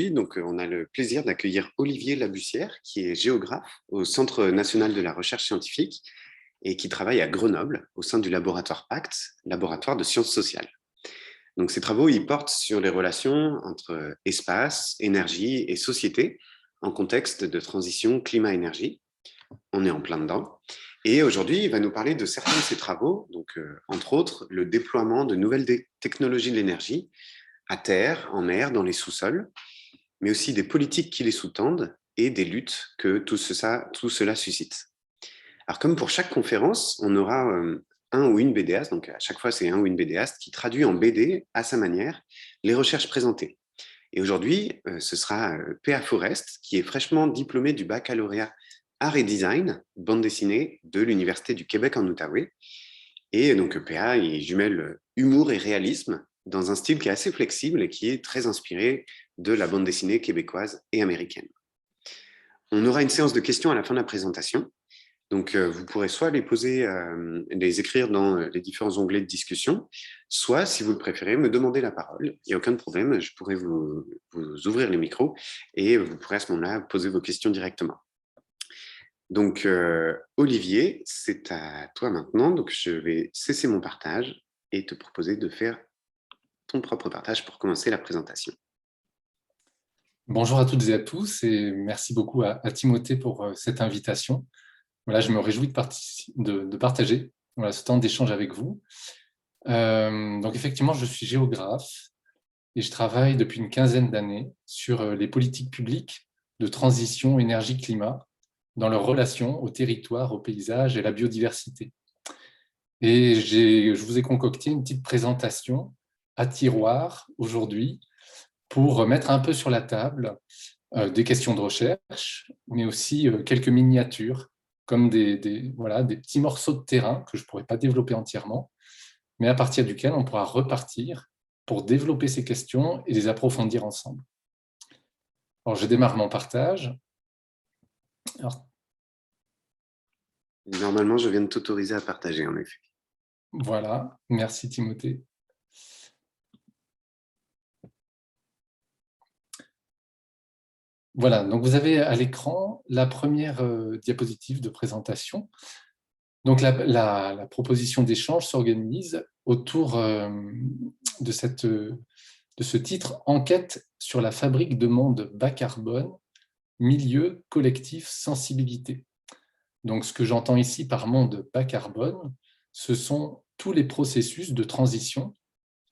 On a le plaisir d'accueillir Olivier Labussière, qui est géographe au Centre national de la recherche scientifique et qui travaille à Grenoble au sein du laboratoire PACT, laboratoire de sciences sociales. Donc, ces travaux ils portent sur les relations entre espace, énergie et société en contexte de transition climat-énergie. On est en plein dedans. Et aujourd'hui, il va nous parler de certains de ses travaux, entre autres le déploiement de nouvelles technologies de l'énergie à terre, en mer, dans les sous-sols, mais aussi des politiques qui les sous-tendent et des luttes que tout cela suscite. Alors, comme pour chaque conférence, on aura un ou une BDaste, donc à chaque fois c'est un ou une BDaste, qui traduit en BD, à sa manière, les recherches présentées. Et aujourd'hui, ce sera Péa Forest, qui est fraîchement diplômé du baccalauréat Art et Design, bande dessinée de l'Université du Québec en Outaouais. Et donc Péa, il jumelle humour et réalisme dans un style qui est assez flexible et qui est très inspiré de la bande dessinée québécoise et américaine. On aura une séance de questions à la fin de la présentation. Donc, vous pourrez soit les écrire dans les différents onglets de discussion, soit, si vous le préférez, me demander la parole. Il n'y a aucun problème, je pourrais vous ouvrir les micros et vous pourrez à ce moment-là poser vos questions directement. Donc, Olivier, c'est à toi maintenant. Donc, je vais cesser mon partage et te proposer de faire ton propre partage pour commencer la présentation. Bonjour à toutes et à tous et merci beaucoup à Timothée pour cette invitation. Voilà, je me réjouis de partager ce temps d'échange avec vous. Donc effectivement, je suis géographe et je travaille depuis une quinzaine d'années sur les politiques publiques de transition énergie-climat dans leur relation au territoire, au paysage et à la biodiversité. Et je vous ai concocté une petite présentation à tiroir aujourd'hui pour mettre un peu sur la table des questions de recherche, mais aussi quelques miniatures, comme des petits morceaux de terrain que je ne pourrais pas développer entièrement, mais à partir duquel on pourra repartir pour développer ces questions et les approfondir ensemble. Alors, je démarre mon partage. Normalement, je viens de t'autoriser à partager, en effet. Voilà, merci Timothée. Voilà, donc vous avez à l'écran la première diapositive de présentation. Donc la proposition d'échange s'organise autour de ce titre « Enquête sur la fabrique de monde bas carbone, milieu, collectif, sensibilité ». Donc ce que j'entends ici par monde bas carbone, ce sont tous les processus de transition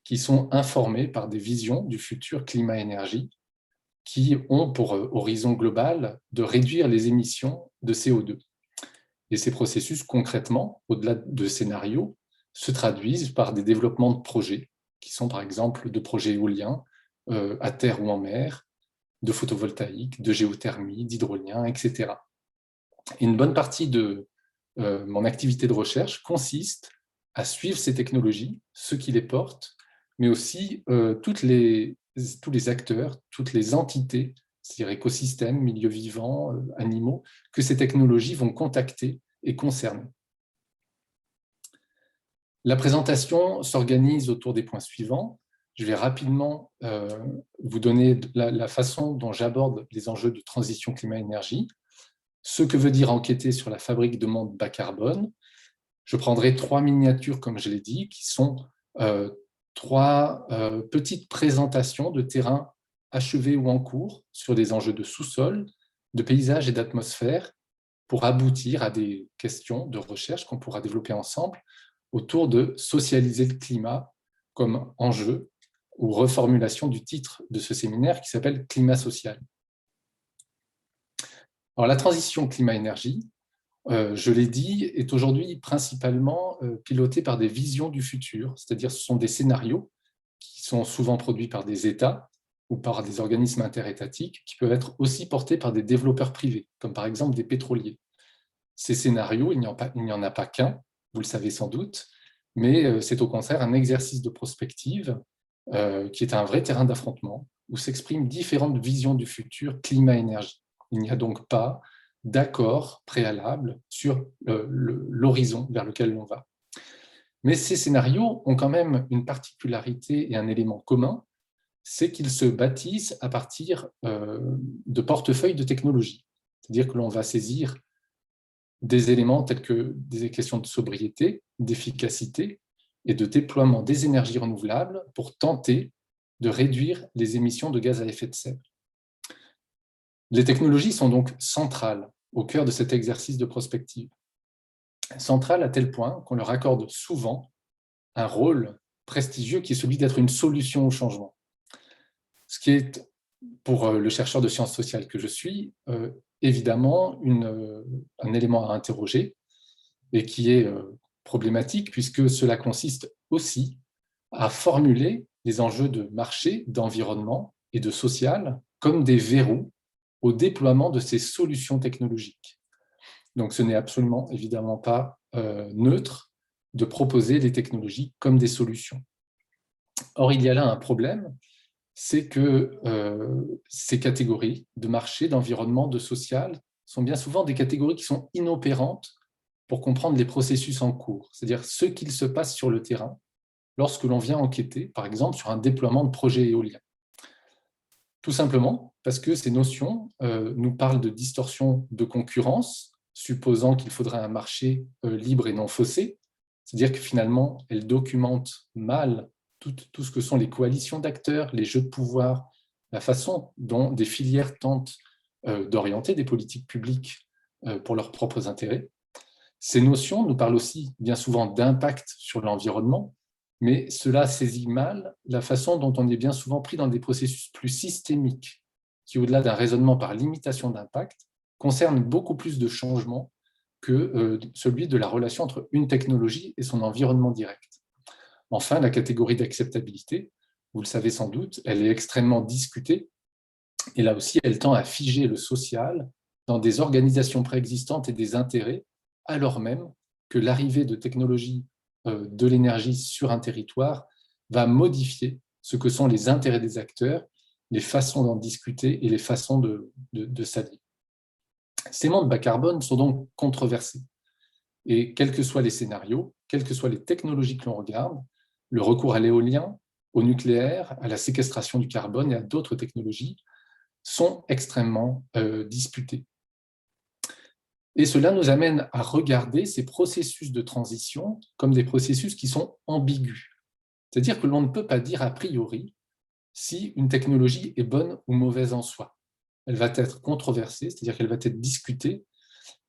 qui sont informés par des visions du futur climat-énergie qui ont pour horizon global de réduire les émissions de CO2. Et ces processus, concrètement, au-delà de scénarios, se traduisent par des développements de projets, qui sont par exemple de projets éoliens, à terre ou en mer, de photovoltaïque, de géothermie, d'hydrolien, etc. Et une bonne partie de mon activité de recherche consiste à suivre ces technologies, ceux qui les portent, mais aussi tous les acteurs, toutes les entités, c'est-à-dire écosystèmes, milieux vivants, animaux, que ces technologies vont contacter et concerner. La présentation s'organise autour des points suivants. Je vais rapidement vous donner la façon dont j'aborde les enjeux de transition climat-énergie, ce que veut dire enquêter sur la fabrique de monde bas carbone. Je prendrai 3 miniatures, comme je l'ai dit, qui sont 3 petites présentations de terrain achevés ou en cours sur des enjeux de sous-sol, de paysage et d'atmosphère pour aboutir à des questions de recherche qu'on pourra développer ensemble autour de socialiser le climat comme enjeu ou reformulation du titre de ce séminaire qui s'appelle « Climat social ». Alors, la transition climat-énergie, je l'ai dit, est aujourd'hui principalement pilotée par des visions du futur, c'est-à-dire ce sont des scénarios qui sont souvent produits par des États ou par des organismes interétatiques qui peuvent être aussi portés par des développeurs privés, comme par exemple des pétroliers. Ces scénarios, il n'y en a pas qu'un, vous le savez sans doute, mais c'est au contraire un exercice de prospective qui est un vrai terrain d'affrontement où s'expriment différentes visions du futur climat-énergie. Il n'y a donc pas d'accord préalable sur l'horizon vers lequel l'on va. Mais ces scénarios ont quand même une particularité et un élément commun, c'est qu'ils se bâtissent à partir de portefeuilles de technologie. C'est-à-dire que l'on va saisir des éléments tels que des questions de sobriété, d'efficacité et de déploiement des énergies renouvelables pour tenter de réduire les émissions de gaz à effet de serre. Les technologies sont donc centrales au cœur de cet exercice de prospective. Centrales à tel point qu'on leur accorde souvent un rôle prestigieux qui est celui d'être une solution au changement. Ce qui est, pour le chercheur de sciences sociales que je suis, évidemment un élément à interroger et qui est problématique puisque cela consiste aussi à formuler les enjeux de marché, d'environnement et de social comme des verrous au déploiement de ces solutions technologiques. Donc ce n'est absolument évidemment pas neutre de proposer les technologies comme des solutions. Or, il y a là un problème, c'est que ces catégories de marché, d'environnement, de social sont bien souvent des catégories qui sont inopérantes pour comprendre les processus en cours, c'est-à-dire ce qu'il se passe sur le terrain lorsque l'on vient enquêter, par exemple, sur un déploiement de projets éoliens. Tout simplement parce que ces notions nous parlent de distorsion de concurrence, supposant qu'il faudrait un marché libre et non faussé, c'est-à-dire que finalement, elles documentent mal tout ce que sont les coalitions d'acteurs, les jeux de pouvoir, la façon dont des filières tentent d'orienter des politiques publiques pour leurs propres intérêts. Ces notions nous parlent aussi bien souvent d'impact sur l'environnement, mais cela saisit mal la façon dont on est bien souvent pris dans des processus plus systémiques, qui, au-delà d'un raisonnement par limitation d'impact, concernent beaucoup plus de changements que celui de la relation entre une technologie et son environnement direct. Enfin, la catégorie d'acceptabilité, vous le savez sans doute, elle est extrêmement discutée, et là aussi, elle tend à figer le social dans des organisations préexistantes et des intérêts, alors même que l'arrivée de technologies de l'énergie sur un territoire va modifier ce que sont les intérêts des acteurs, les façons d'en discuter et les façons de s'allier. Ces mondes bas carbone sont donc controversés. Et quels que soient les scénarios, quelles que soient les technologies que l'on regarde, le recours à l'éolien, au nucléaire, à la séquestration du carbone et à d'autres technologies sont extrêmement disputés. Et cela nous amène à regarder ces processus de transition comme des processus qui sont ambigus. C'est-à-dire que l'on ne peut pas dire a priori si une technologie est bonne ou mauvaise en soi. Elle va être controversée, c'est-à-dire qu'elle va être discutée,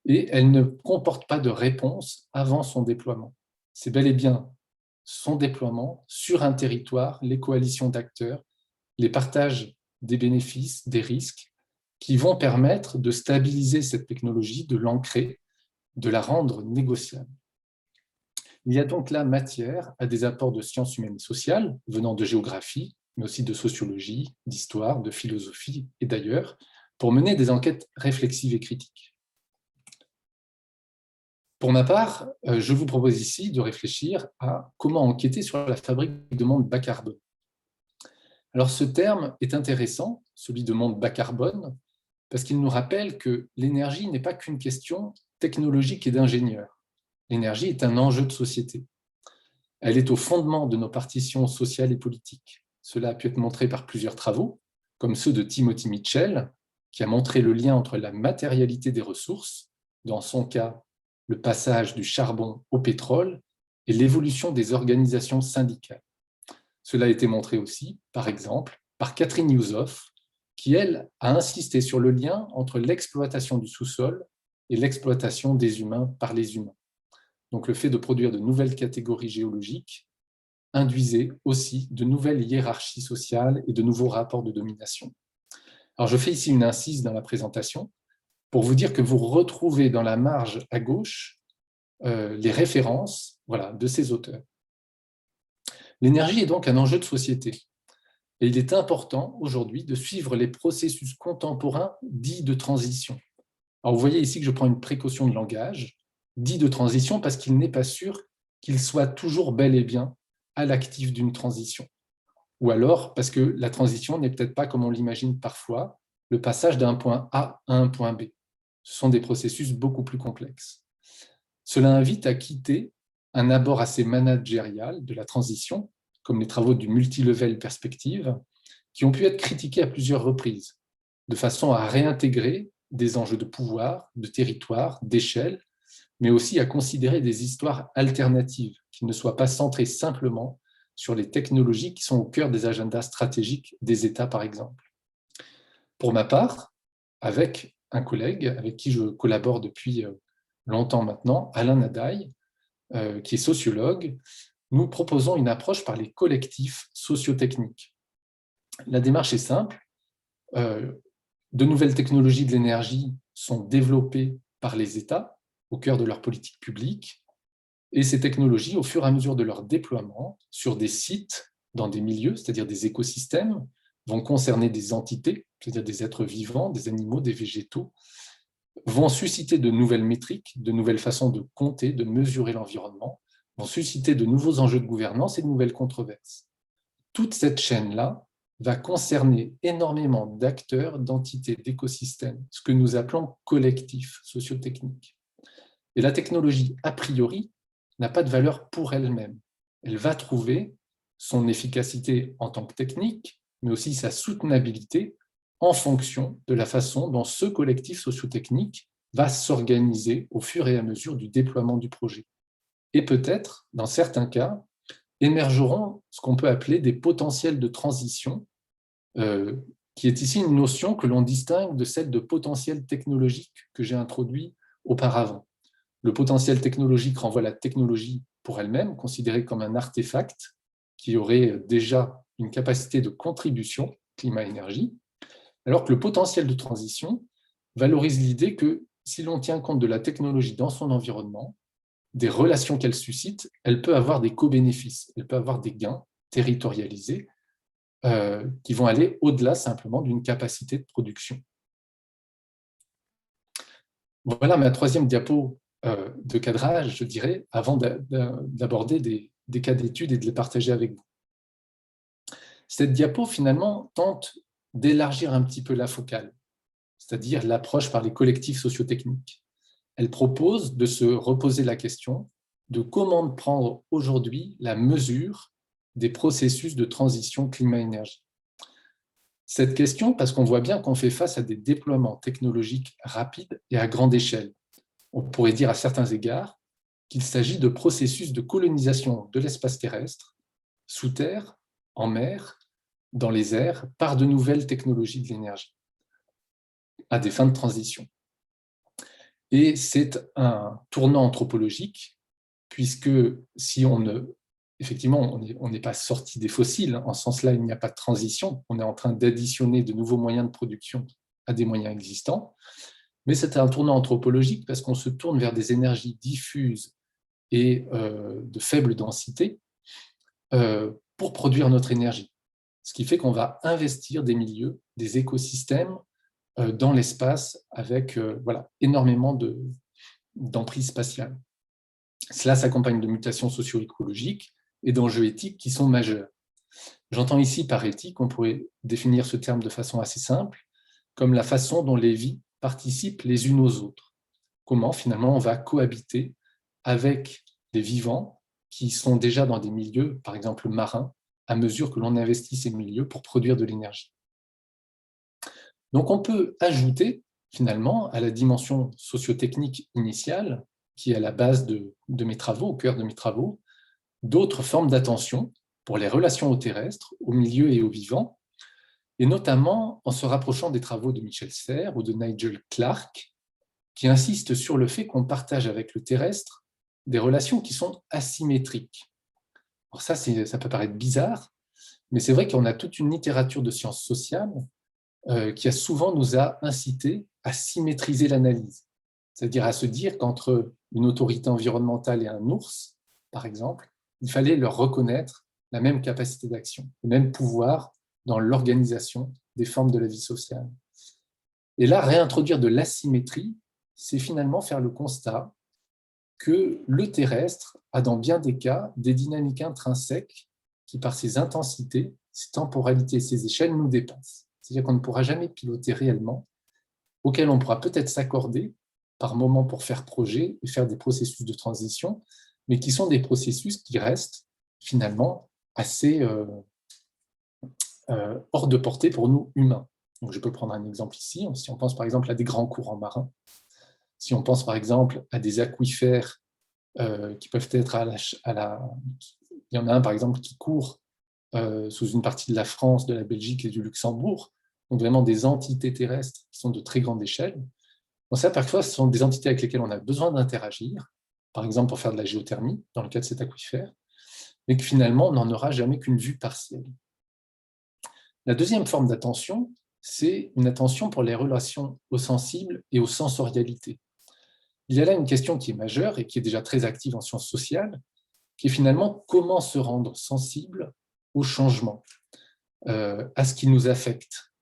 et elle ne comporte pas de réponse avant son déploiement. C'est bel et bien son déploiement sur un territoire, les coalitions d'acteurs, les partages des bénéfices, des risques, qui vont permettre de stabiliser cette technologie, de l'ancrer, de la rendre négociable. Il y a donc là matière à des apports de sciences humaines et sociales, venant de géographie, mais aussi de sociologie, d'histoire, de philosophie et d'ailleurs, pour mener des enquêtes réflexives et critiques. Pour ma part, je vous propose ici de réfléchir à comment enquêter sur la fabrique de mondes bas carbone. Alors ce terme est intéressant, celui de monde bas carbone, parce qu'il nous rappelle que l'énergie n'est pas qu'une question technologique et d'ingénieur. L'énergie est un enjeu de société. Elle est au fondement de nos partitions sociales et politiques. Cela a pu être montré par plusieurs travaux, comme ceux de Timothy Mitchell, qui a montré le lien entre la matérialité des ressources, dans son cas, le passage du charbon au pétrole, et l'évolution des organisations syndicales. Cela a été montré aussi, par exemple, par Catherine Youssoff, qui, elle, a insisté sur le lien entre l'exploitation du sous-sol et l'exploitation des humains par les humains. Donc le fait de produire de nouvelles catégories géologiques induisait aussi de nouvelles hiérarchies sociales et de nouveaux rapports de domination. Alors je fais ici une incise dans la présentation pour vous dire que vous retrouvez dans la marge à gauche les références de ces auteurs. L'énergie est donc un enjeu de société. Et il est important aujourd'hui de suivre les processus contemporains dits de transition. Alors vous voyez ici que je prends une précaution de langage, dit de transition, parce qu'il n'est pas sûr qu'il soit toujours bel et bien à l'actif d'une transition. Ou alors parce que la transition n'est peut-être pas, comme on l'imagine parfois, le passage d'un point A à un point B. Ce sont des processus beaucoup plus complexes. Cela invite à quitter un abord assez managérial de la transition, comme les travaux du multilevel perspective, qui ont pu être critiqués à plusieurs reprises, de façon à réintégrer des enjeux de pouvoir, de territoire, d'échelle, mais aussi à considérer des histoires alternatives qui ne soient pas centrées simplement sur les technologies qui sont au cœur des agendas stratégiques des États, par exemple. Pour ma part, avec un collègue avec qui je collabore depuis longtemps maintenant, Alain Nadaille, qui est sociologue, nous proposons une approche par les collectifs sociotechniques. La démarche est simple. De nouvelles technologies de l'énergie sont développées par les États au cœur de leur politique publique, et ces technologies, au fur et à mesure de leur déploiement sur des sites, dans des milieux, c'est-à-dire des écosystèmes, vont concerner des entités, c'est-à-dire des êtres vivants, des animaux, des végétaux, vont susciter de nouvelles métriques, de nouvelles façons de compter, de mesurer l'environnement, vont susciter de nouveaux enjeux de gouvernance et de nouvelles controverses. Toute cette chaîne-là va concerner énormément d'acteurs, d'entités, d'écosystèmes, ce que nous appelons collectifs sociotechniques. Et la technologie, a priori, n'a pas de valeur pour elle-même. Elle va trouver son efficacité en tant que technique, mais aussi sa soutenabilité en fonction de la façon dont ce collectif sociotechnique va s'organiser au fur et à mesure du déploiement du projet. Et peut-être, dans certains cas, émergeront ce qu'on peut appeler des potentiels de transition, qui est ici une notion que l'on distingue de celle de potentiel technologique que j'ai introduit auparavant. Le potentiel technologique renvoie la technologie pour elle-même, considérée comme un artefact qui aurait déjà une capacité de contribution, climat-énergie, alors que le potentiel de transition valorise l'idée que si l'on tient compte de la technologie dans son environnement, des relations qu'elle suscite, elle peut avoir des co-bénéfices, elle peut avoir des gains territorialisés qui vont aller au-delà simplement d'une capacité de production. Voilà ma troisième diapo de cadrage, je dirais, avant d'aborder des cas d'études et de les partager avec vous. Cette diapo, finalement, tente d'élargir un petit peu la focale, c'est-à-dire l'approche par les collectifs sociotechniques. Elle propose de se reposer la question de comment prendre aujourd'hui la mesure des processus de transition climat-énergie. Cette question, parce qu'on voit bien qu'on fait face à des déploiements technologiques rapides et à grande échelle. On pourrait dire à certains égards qu'il s'agit de processus de colonisation de l'espace terrestre, sous terre, en mer, dans les airs, par de nouvelles technologies de l'énergie, à des fins de transition. Et c'est un tournant anthropologique, puisque si effectivement, on n'est pas sorti des fossiles, en ce sens-là, il n'y a pas de transition, on est en train d'additionner de nouveaux moyens de production à des moyens existants, mais c'est un tournant anthropologique parce qu'on se tourne vers des énergies diffuses et de faible densité pour produire notre énergie. Ce qui fait qu'on va investir des milieux, des écosystèmes dans l'espace avec énormément d'emprise spatiale. Cela s'accompagne de mutations socio-écologiques et d'enjeux éthiques qui sont majeurs. J'entends ici par éthique, on pourrait définir ce terme de façon assez simple, comme la façon dont les vies participent les unes aux autres. Comment finalement on va cohabiter avec des vivants qui sont déjà dans des milieux, par exemple marins, à mesure que l'on investit ces milieux pour produire de l'énergie. Donc on peut ajouter finalement à la dimension sociotechnique initiale, qui est à la base de mes travaux, au cœur de mes travaux, d'autres formes d'attention pour les relations au terrestre, au milieu et au vivant, et notamment en se rapprochant des travaux de Michel Serres ou de Nigel Clarke, qui insistent sur le fait qu'on partage avec le terrestre des relations qui sont asymétriques. Alors ça peut paraître bizarre, mais c'est vrai qu'on a toute une littérature de sciences sociales qui souvent nous a incité à symétriser l'analyse, c'est-à-dire à se dire qu'entre une autorité environnementale et un ours, par exemple, il fallait leur reconnaître la même capacité d'action, le même pouvoir dans l'organisation des formes de la vie sociale. Et là, réintroduire de l'asymétrie, c'est finalement faire le constat que le terrestre a dans bien des cas des dynamiques intrinsèques qui, par ses intensités, ses temporalités, ses échelles, nous dépassent. C'est-à-dire qu'on ne pourra jamais piloter réellement, auquel on pourra peut-être s'accorder par moment pour faire projet et faire des processus de transition, mais qui sont des processus qui restent finalement assez hors de portée pour nous humains. Donc, je peux prendre un exemple ici. Si on pense par exemple à des grands courants marins, si on pense par exemple à des aquifères qui peuvent être il y en a un par exemple qui court sous une partie de la France, de la Belgique et du Luxembourg, donc vraiment des entités terrestres qui sont de très grande échelle. Donc ça, parfois, ce sont des entités avec lesquelles on a besoin d'interagir, par exemple pour faire de la géothermie, dans le cas de cet aquifère, mais que finalement, on n'en aura jamais qu'une vue partielle. La deuxième forme d'attention, c'est une attention pour les relations aux sensibles et aux sensorialités. Il y a là une question qui est majeure et qui est déjà très active en sciences sociales, qui est finalement comment se rendre sensible au changement, à ce qui nous affecte.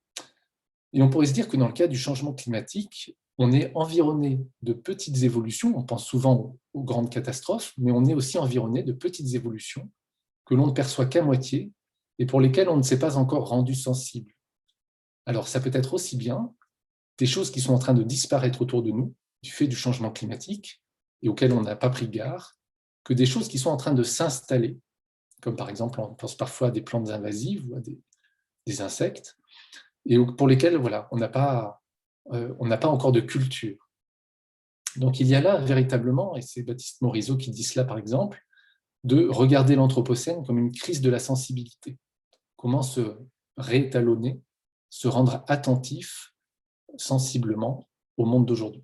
Et on pourrait se dire que dans le cas du changement climatique, on est environné de petites évolutions, on pense souvent aux grandes catastrophes, mais on est aussi environné de petites évolutions que l'on ne perçoit qu'à moitié et pour lesquelles on ne s'est pas encore rendu sensible. Alors ça peut être aussi bien des choses qui sont en train de disparaître autour de nous du fait du changement climatique et auxquelles on n'a pas pris garde, que des choses qui sont en train de s'installer, comme par exemple, on pense parfois à des plantes invasives ou à des insectes, et pour lesquels voilà, on n'a pas encore de culture. Donc il y a là véritablement, et c'est Baptiste Morisot qui dit cela par exemple, de regarder l'Anthropocène comme une crise de la sensibilité. Comment se réétalonner, se rendre attentif sensiblement au monde d'aujourd'hui.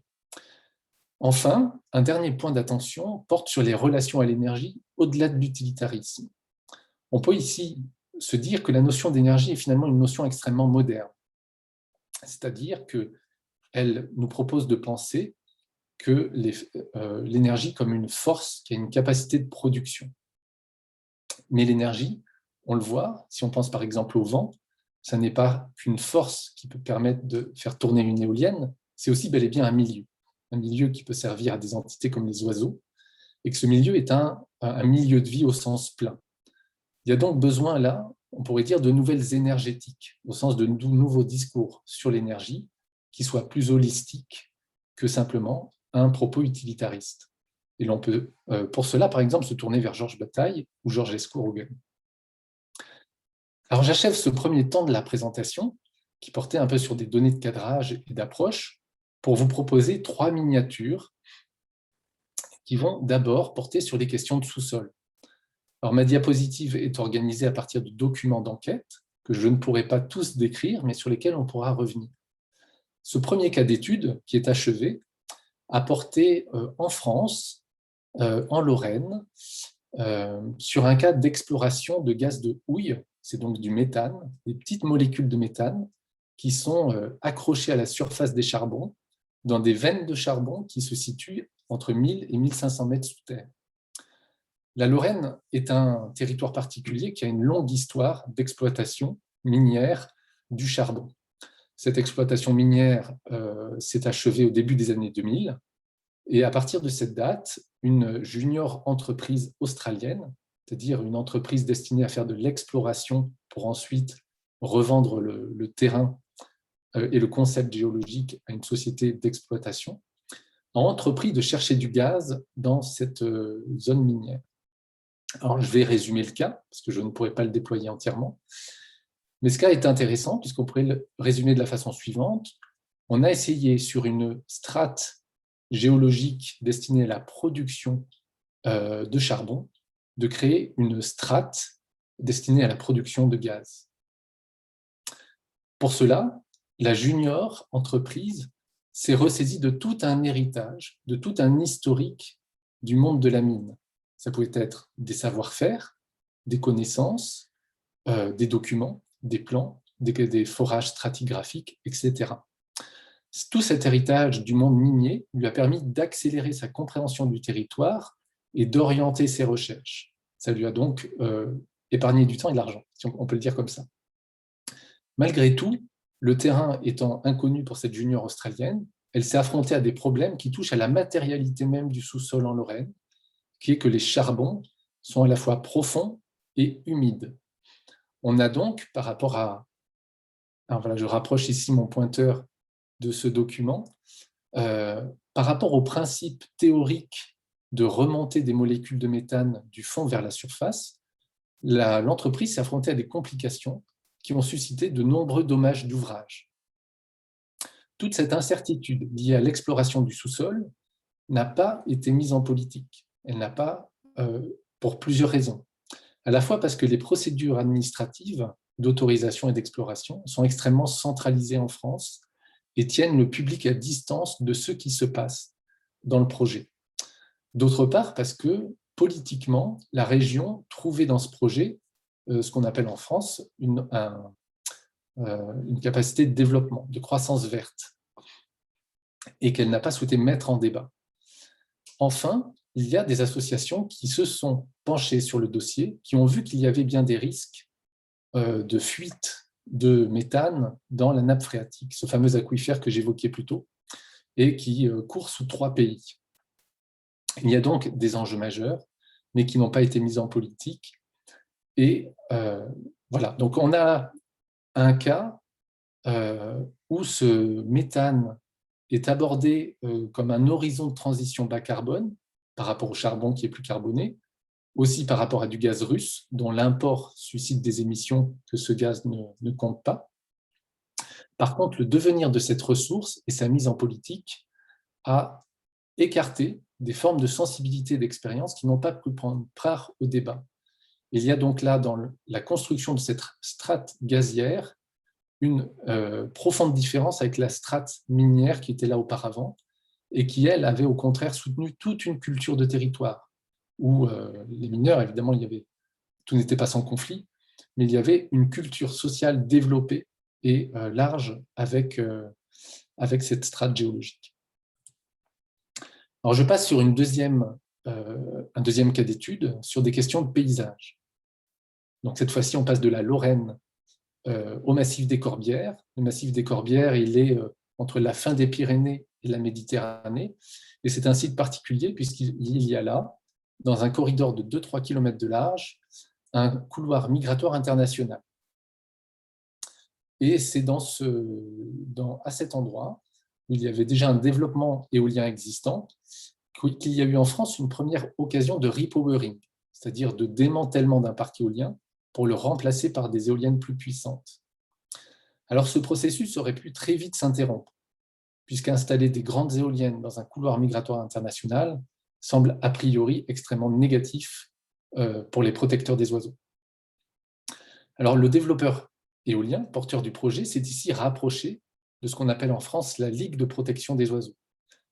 Enfin, un dernier point d'attention porte sur les relations à l'énergie au-delà de l'utilitarisme. On peut ici se dire que la notion d'énergie est finalement une notion extrêmement moderne. C'est-à-dire qu'elle nous propose de penser que l'énergie comme une force qui a une capacité de production. Mais l'énergie, on le voit, si on pense par exemple au vent, ça n'est pas qu'une force qui peut permettre de faire tourner une éolienne, c'est aussi bel et bien un milieu qui peut servir à des entités comme les oiseaux, et que ce milieu est un milieu de vie au sens plein. Il y a donc besoin là, on pourrait dire, de nouvelles énergétiques, au sens de nouveaux discours sur l'énergie, qui soient plus holistiques que simplement un propos utilitariste. Et l'on peut, pour cela, par exemple, se tourner vers Georges Bataille ou Georges Escourt-Haugen. Alors j'achève ce premier temps de la présentation, qui portait un peu sur des données de cadrage et d'approche, pour vous proposer 3 miniatures qui vont d'abord porter sur les questions de sous-sol. Alors ma diapositive est organisée à partir de documents d'enquête que je ne pourrai pas tous décrire, mais sur lesquels on pourra revenir. Ce premier cas d'étude, qui est achevé, a porté en France, en Lorraine, sur un cas d'exploration de gaz de houille, c'est donc du méthane, des petites molécules de méthane qui sont accrochées à la surface des charbons dans des veines de charbon qui se situent entre 1000 et 1500 mètres sous terre. La Lorraine est un territoire particulier qui a une longue histoire d'exploitation minière du charbon. Cette exploitation minière s'est achevée au début des années 2000, et à partir de cette date, une junior entreprise australienne, c'est-à-dire une entreprise destinée à faire de l'exploration pour ensuite revendre le terrain et le concept géologique à une société d'exploitation, a entrepris de chercher du gaz dans cette zone minière. Alors, je vais résumer le cas, parce que je ne pourrais pas le déployer entièrement. Mais ce cas est intéressant, puisqu'on pourrait le résumer de la façon suivante. On a essayé sur une strate géologique destinée à la production de charbon, de créer une strate destinée à la production de gaz. Pour cela, la junior entreprise s'est ressaisie de tout un héritage, de tout un historique du monde de la mine. Ça pouvait être des savoir-faire, des connaissances, des documents, des plans, des forages stratigraphiques, etc. Tout cet héritage du monde minier lui a permis d'accélérer sa compréhension du territoire et d'orienter ses recherches. Ça lui a donc épargné du temps et de l'argent, si on peut le dire comme ça. Malgré tout, le terrain étant inconnu pour cette junior australienne, elle s'est affrontée à des problèmes qui touchent à la matérialité même du sous-sol en Lorraine, qui est que les charbons sont à la fois profonds et humides. On a donc, par rapport à... Alors voilà, je rapproche ici mon pointeur de ce document, par rapport au principe théorique de remontée des molécules de méthane du fond vers la surface, l'entreprise s'est affrontée à des complications qui ont suscité de nombreux dommages d'ouvrage. Toute cette incertitude liée à l'exploration du sous-sol n'a pas été mise en politique. Elle n'a pas, pour plusieurs raisons. À la fois parce que les procédures administratives d'autorisation et d'exploration sont extrêmement centralisées en France et tiennent le public à distance de ce qui se passe dans le projet. D'autre part, parce que politiquement, la région trouvait dans ce projet ce qu'on appelle en France une capacité de développement, de croissance verte, et qu'elle n'a pas souhaité mettre en débat. Enfin, il y a des associations qui se sont penchées sur le dossier, qui ont vu qu'il y avait bien des risques de fuite de méthane dans la nappe phréatique, ce fameux aquifère que j'évoquais plus tôt, et qui court sous 3 pays. Il y a donc des enjeux majeurs, mais qui n'ont pas été mis en politique. Et voilà, donc on a un cas où ce méthane est abordé comme un horizon de transition bas carbone par rapport au charbon qui est plus carboné, aussi par rapport à du gaz russe, dont l'import suscite des émissions que ce gaz ne compte pas. Par contre, le devenir de cette ressource et sa mise en politique a écarté des formes de sensibilité et d'expérience qui n'ont pas pu prendre part au débat. Il y a donc là, dans la construction de cette strate gazière, une profonde différence avec la strate minière qui était là auparavant et qui, elle, avait au contraire soutenu toute une culture de territoire où les mineurs, évidemment, tout n'était pas sans conflit, mais il y avait une culture sociale développée et large avec cette strate géologique. Alors, je passe sur un deuxième cas d'étude sur des questions de paysage. Donc, cette fois-ci, on passe de la Lorraine au massif des Corbières. Le massif des Corbières, il est entre la fin des Pyrénées et la Méditerranée. Et c'est un site particulier puisqu'il y a là, dans un corridor de 2-3 km de large, un couloir migratoire international. Et c'est à cet endroit où il y avait déjà un développement éolien existant qu'il y a eu en France une première occasion de repowering, c'est-à-dire de démantèlement d'un parc éolien pour le remplacer par des éoliennes plus puissantes. Alors ce processus aurait pu très vite s'interrompre, puisqu'installer des grandes éoliennes dans un couloir migratoire international semble a priori extrêmement négatif pour les protecteurs des oiseaux. Alors le développeur éolien, porteur du projet, s'est ici rapproché de ce qu'on appelle en France la Ligue de protection des oiseaux,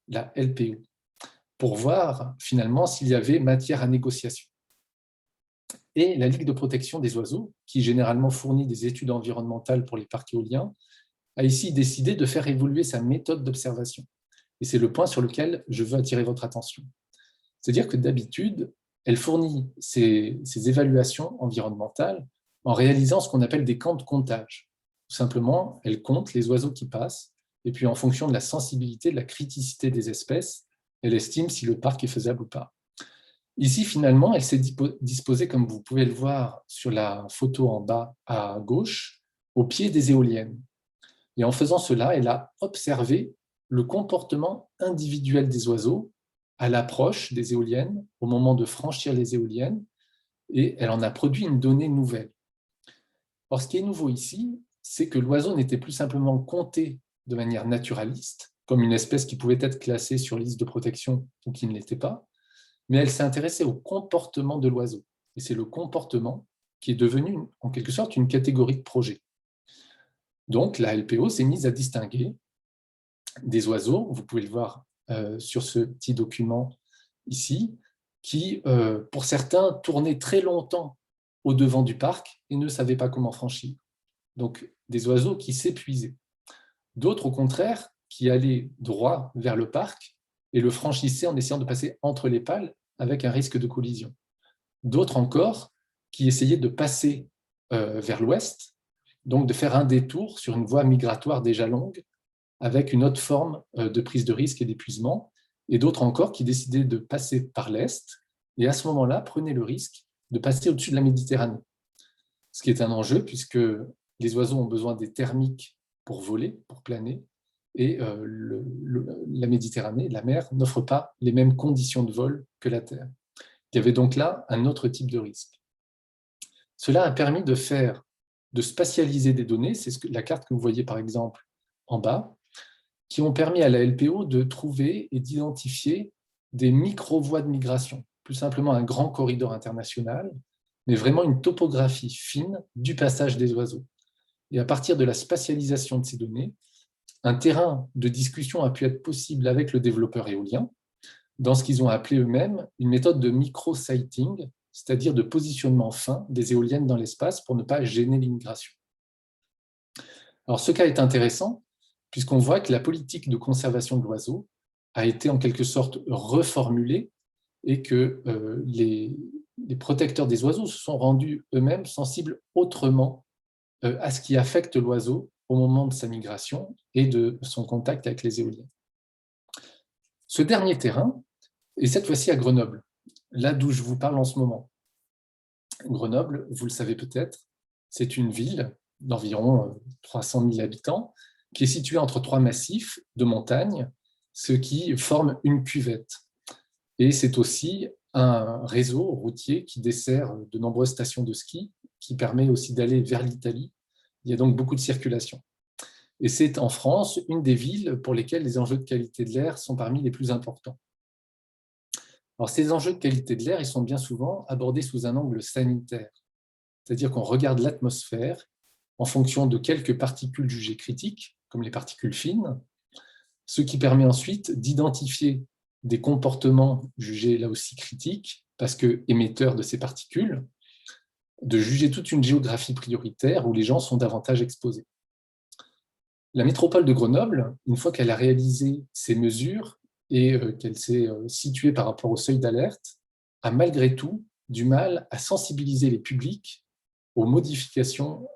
la LPO, pour voir finalement s'il y avait matière à négociation. Et la Ligue de protection des oiseaux, qui généralement fournit des études environnementales pour les parcs éoliens, a ici décidé de faire évoluer sa méthode d'observation. Et c'est le point sur lequel je veux attirer votre attention. C'est-à-dire que d'habitude, elle fournit ses évaluations environnementales en réalisant ce qu'on appelle des camps de comptage. Tout simplement, elle compte les oiseaux qui passent, et puis en fonction de la sensibilité, de la criticité des espèces, elle estime si le parc est faisable ou pas. Ici, finalement, elle s'est disposée, comme vous pouvez le voir sur la photo en bas à gauche, au pied des éoliennes. Et en faisant cela, elle a observé le comportement individuel des oiseaux à l'approche des éoliennes, au moment de franchir les éoliennes, et elle en a produit une donnée nouvelle. Or, ce qui est nouveau ici, c'est que l'oiseau n'était plus simplement compté de manière naturaliste, comme une espèce qui pouvait être classée sur liste de protection ou qui ne l'était pas, mais elle s'est intéressée au comportement de l'oiseau. Et c'est le comportement qui est devenu, en quelque sorte, une catégorie de projet. Donc, la LPO s'est mise à distinguer des oiseaux, vous pouvez le voir sur ce petit document ici, qui, pour certains, tournaient très longtemps au-devant du parc et ne savaient pas comment franchir. Donc, des oiseaux qui s'épuisaient. D'autres, au contraire, qui allaient droit vers le parc et le franchissaient en essayant de passer entre les pales avec un risque de collision. D'autres encore, qui essayaient de passer vers l'ouest, donc de faire un détour sur une voie migratoire déjà longue, avec une autre forme de prise de risque et d'épuisement, et d'autres encore qui décidaient de passer par l'est, et à ce moment-là, prenaient le risque de passer au-dessus de la Méditerranée. Ce qui est un enjeu, puisque les oiseaux ont besoin des thermiques pour voler, pour planer, et la Méditerranée, la mer, n'offre pas les mêmes conditions de vol que la Terre. Il y avait donc là un autre type de risque. Cela a permis de faire de spatialiser des données, c'est la carte que vous voyez par exemple en bas, qui ont permis à la LPO de trouver et d'identifier des micro-voies de migration, plus simplement un grand corridor international, mais vraiment une topographie fine du passage des oiseaux. Et à partir de la spatialisation de ces données, un terrain de discussion a pu être possible avec le développeur éolien, dans ce qu'ils ont appelé eux-mêmes une méthode de micro-siting, c'est-à-dire de positionnement fin des éoliennes dans l'espace pour ne pas gêner l'immigration. Alors ce cas est intéressant, puisqu'on voit que la politique de conservation de l'oiseau a été en quelque sorte reformulée et que les protecteurs des oiseaux se sont rendus eux-mêmes sensibles autrement à ce qui affecte l'oiseau au moment de sa migration et de son contact avec les éoliennes. Ce dernier terrain est cette fois-ci à Grenoble, là d'où je vous parle en ce moment. Grenoble, vous le savez peut-être, c'est une ville d'environ 300 000 habitants qui est située entre trois massifs de montagnes, ce qui forme une cuvette. Et c'est aussi un réseau routier qui dessert de nombreuses stations de ski, qui permet aussi d'aller vers l'Italie. Il y a donc beaucoup de circulation. Et c'est en France une des villes pour lesquelles les enjeux de qualité de l'air sont parmi les plus importants. Alors, ces enjeux de qualité de l'air, ils sont bien souvent abordés sous un angle sanitaire, c'est-à-dire qu'on regarde l'atmosphère en fonction de quelques particules jugées critiques, comme les particules fines, ce qui permet ensuite d'identifier des comportements jugés là aussi critiques, parce que émetteurs de ces particules, de juger toute une géographie prioritaire où les gens sont davantage exposés. La métropole de Grenoble, une fois qu'elle a réalisé ces mesures et qu'elle s'est située par rapport au seuil d'alerte, a malgré tout du mal à sensibiliser les publics aux modifications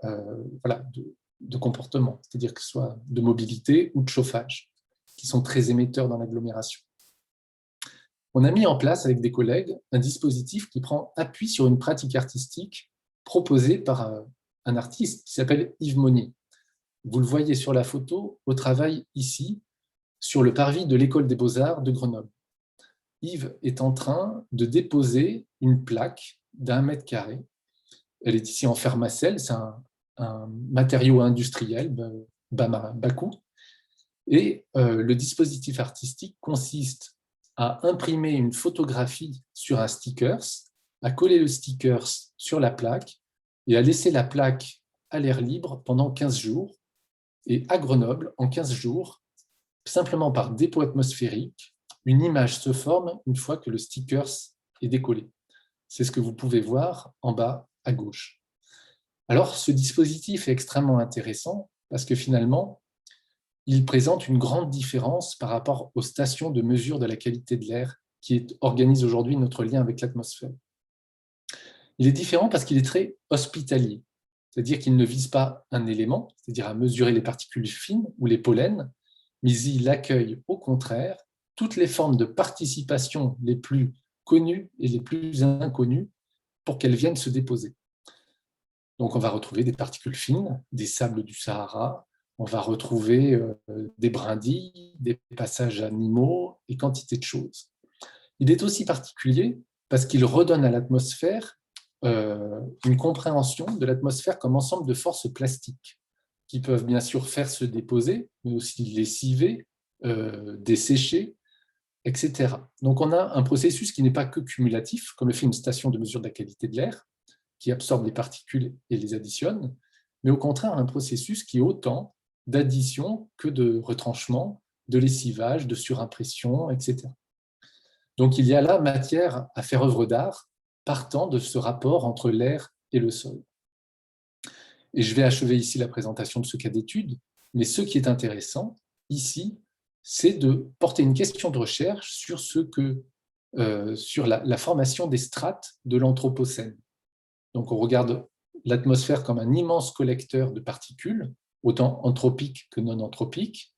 de comportement, c'est-à-dire que ce soit de mobilité ou de chauffage, qui sont très émetteurs dans l'agglomération. On a mis en place avec des collègues un dispositif qui prend appui sur une pratique artistique proposée par un artiste qui s'appelle Yves Monnier. Vous le voyez sur la photo au travail ici, sur le parvis de l'École des Beaux-Arts de Grenoble. Yves est en train de déposer une plaque d'1 mètre carré. Elle est ici en fermacelle, c'est un matériau industriel bas coût. Et le dispositif artistique consiste à imprimer une photographie sur un sticker, à coller le sticker sur la plaque et à laisser la plaque à l'air libre pendant 15 jours. Et à Grenoble, en 15 jours, simplement par dépôt atmosphérique, une image se forme une fois que le sticker est décollé. C'est ce que vous pouvez voir en bas à gauche. Alors, ce dispositif est extrêmement intéressant parce que finalement, il présente une grande différence par rapport aux stations de mesure de la qualité de l'air qui organisent aujourd'hui notre lien avec l'atmosphère. Il est différent parce qu'il est très hospitalier, c'est-à-dire qu'il ne vise pas un élément, c'est-à-dire à mesurer les particules fines ou les pollens, mais il accueille au contraire toutes les formes de participation les plus connues et les plus inconnues pour qu'elles viennent se déposer. Donc on va retrouver des particules fines, des sables du Sahara, on va retrouver des brindilles, des passages animaux et quantité de choses. Il est aussi particulier parce qu'il redonne à l'atmosphère une compréhension de l'atmosphère comme ensemble de forces plastiques qui peuvent bien sûr faire se déposer, mais aussi lessiver, dessécher, etc. Donc on a un processus qui n'est pas que cumulatif, comme le fait une station de mesure de la qualité de l'air, qui absorbe les particules et les additionne, mais au contraire un processus qui est autant d'addition que de retranchement, de lessivage, de surimpression, etc. Donc il y a là matière à faire œuvre d'art partant de ce rapport entre l'air et le sol. Et je vais achever ici la présentation de ce cas d'étude, mais ce qui est intéressant ici, c'est de porter une question de recherche sur, sur la formation des strates de l'Anthropocène. Donc on regarde l'atmosphère comme un immense collecteur de particules, autant anthropiques que non anthropiques,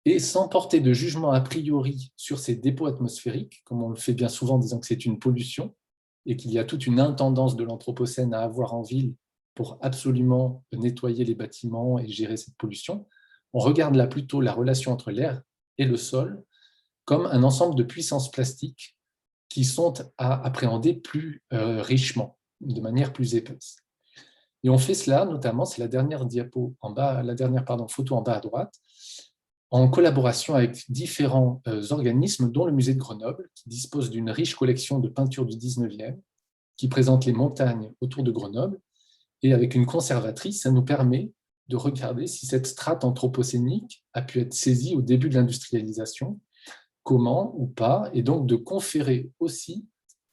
et sans porter de jugement a priori sur ces dépôts atmosphériques, comme on le fait bien souvent en disant que c'est une pollution, et qu'il y a toute une intendance de l'Anthropocène à avoir en ville pour absolument nettoyer les bâtiments et gérer cette pollution, on regarde là plutôt la relation entre l'air et le sol comme un ensemble de puissances plastiques qui sont à appréhender plus richement, de manière plus épaisse. Et on fait cela notamment, c'est la dernière diapo en bas, photo en bas à droite, en collaboration avec différents organismes, dont le musée de Grenoble, qui dispose d'une riche collection de peintures du 19e, qui présente les montagnes autour de Grenoble. Et avec une conservatrice, ça nous permet de regarder si cette strate anthropocénique a pu être saisie au début de l'industrialisation, comment ou pas, et donc de conférer aussi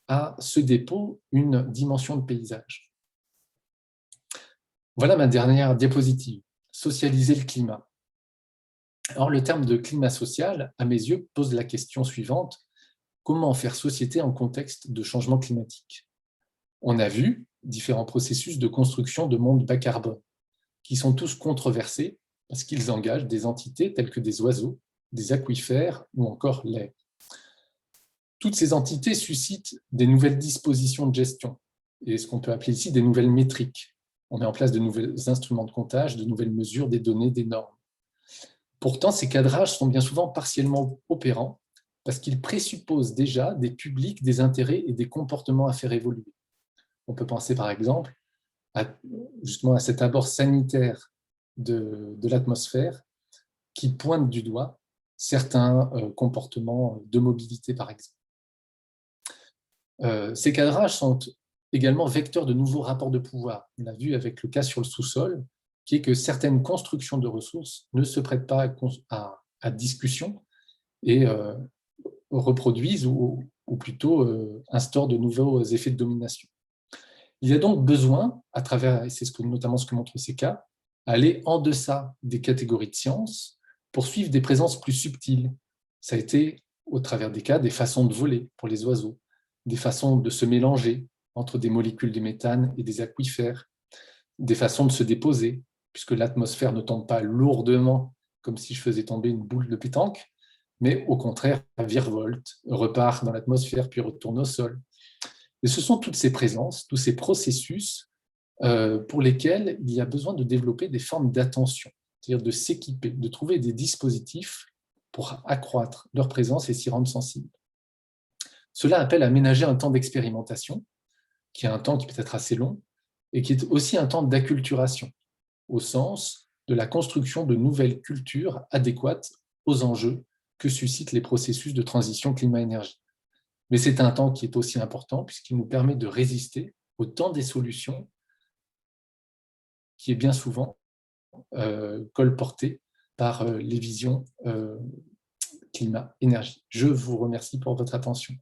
à ce dépôt une dimension de paysage. Voilà ma dernière diapositive, socialiser le climat. Alors, le terme de climat social, à mes yeux, pose la question suivante: comment faire société en contexte de changement climatique? On a vu différents processus de construction de mondes bas carbone, qui sont tous controversés parce qu'ils engagent des entités telles que des oiseaux, des aquifères ou encore l'air. Toutes ces entités suscitent des nouvelles dispositions de gestion et ce qu'on peut appeler ici des nouvelles métriques. On met en place de nouveaux instruments de comptage, de nouvelles mesures, des données, des normes. Pourtant, ces cadrages sont bien souvent partiellement opérants parce qu'ils présupposent déjà des publics, des intérêts et des comportements à faire évoluer. On peut penser par exemple justement à cet abord sanitaire de l'atmosphère qui pointe du doigt certains comportements de mobilité, par exemple. Ces cadrages sont également vecteurs de nouveaux rapports de pouvoir. On l'a vu avec le cas sur le sous-sol, qui est que certaines constructions de ressources ne se prêtent pas à discussion et reproduisent ou plutôt instaurent de nouveaux effets de domination. Il y a donc besoin, à travers, et c'est notamment ce que montrent ces cas, aller en deçà des catégories de sciences pour suivre des présences plus subtiles. Ça a été, au travers des cas, des façons de voler pour les oiseaux, des façons de se mélanger entre des molécules de méthane et des aquifères, des façons de se déposer, puisque l'atmosphère ne tombe pas lourdement comme si je faisais tomber une boule de pétanque, mais au contraire, virevolte, repart dans l'atmosphère puis retourne au sol. Et ce sont toutes ces présences, tous ces processus pour lesquels il y a besoin de développer des formes d'attention, c'est-à-dire de s'équiper, de trouver des dispositifs pour accroître leur présence et s'y rendre sensible. Cela appelle à ménager un temps d'expérimentation, qui est un temps qui peut être assez long, et qui est aussi un temps d'acculturation, au sens de la construction de nouvelles cultures adéquates aux enjeux que suscitent les processus de transition climat-énergie. Mais c'est un temps qui est aussi important puisqu'il nous permet de résister au temps des solutions qui est bien souvent colporté par les visions climat-énergie. Je vous remercie pour votre attention.